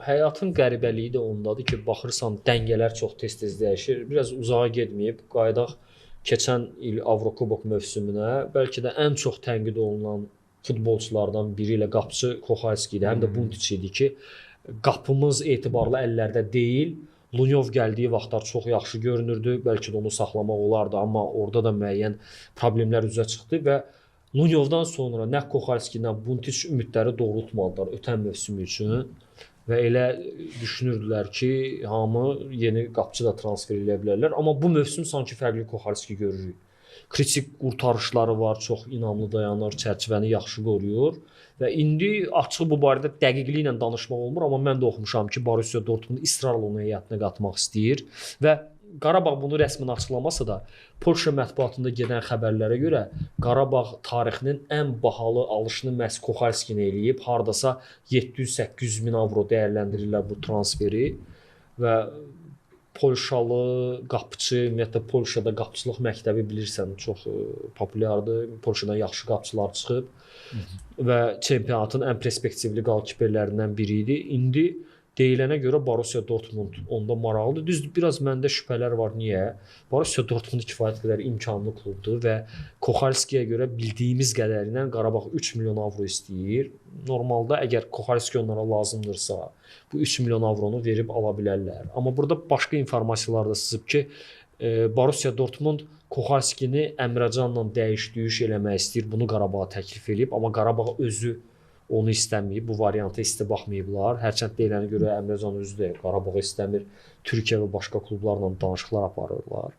həyatın qəribəliyi də ondadır ki, baxırsan dəngələr çox tez-tez dəyişir. Biraz uzağa getməyib qayıdaq keçən il Avrokubok mövsümünə. Bəlkə də ən çox tənqid olunan futbolçulardan biri ilə qapıçı Kohalski idi, həm də Buntiç idi ki, qapımız etibarlı əllərdə deyil. Lunyov gəldiyi vaxtlar çox yaxşı görünürdü. Bəlkə də onu saxlamaq olardı, amma orada da müəyyən problemlər üzə çıxdı və Lunyovdan sonra nə Kohalski, nə Buntiç ümidləri doğrultmadılar ötən mövsüm üçün və elə düşünürdülər ki, hamı yeni qapıçı da transfer edə bilərlər. Amma bu mövsüm sanki fərqli Kohalski görürük. Kritik qurtarışları var, çox inamlı dayanır, çərçivəni yaxşı qoruyur və indi açıq bu barədə dəqiqliklə danışmaq olmur, amma mən də oxumuşam ki, Borussia Dortmund israrla onu heyətinə qatmaq istəyir və Qarabağ bunu rəsmən açıqlamasa da, Polşa mətbuatında gedən xəbərlərə görə Qarabağ tarixinin ən bahalı alışını məhz Kohalskini eləyib, hardasa 700-800 min avro dəyərləndirirlər bu transferi və Polşalı qapıçı, ümumiyyətlə Polşada qapıçılıq məktəbi bilirsən, çox populyardır. Polşadan yaxşı qapıçılar çıxıb və çempionatın ən perspektivli qalkiperlərindən biri idi. İndi deyilənə görə Borussia Dortmund onda maraqlıdır. Düzdür, biraz məndə şübhələr var. Niyə? Borussia Dortmund kifayət qədər imkanlı klubdur və Kohalskiyə görə bildiyimiz qədərilə Qarabağ 3 milyon avro istəyir. Normalda əgər Kohalski onlara lazımdırsa, bu 3 milyon avronu verib ala bilərlər. Amma burada başqa informasiyalar da sızıb ki, Borussia Dortmund Kohalskini Əmrəcanla dəyiş-düyüş eləmək istəyir. Bunu Qarabağa təklif edib, amma Qarabağ özü onu istəməyib, bu varianta isti baxmayıblar. Hərçənd deyilənə görə Əmrəcan özü də Qarabağı istəmir. Türkiyə və başqa klublarla danışıqlar aparırlar.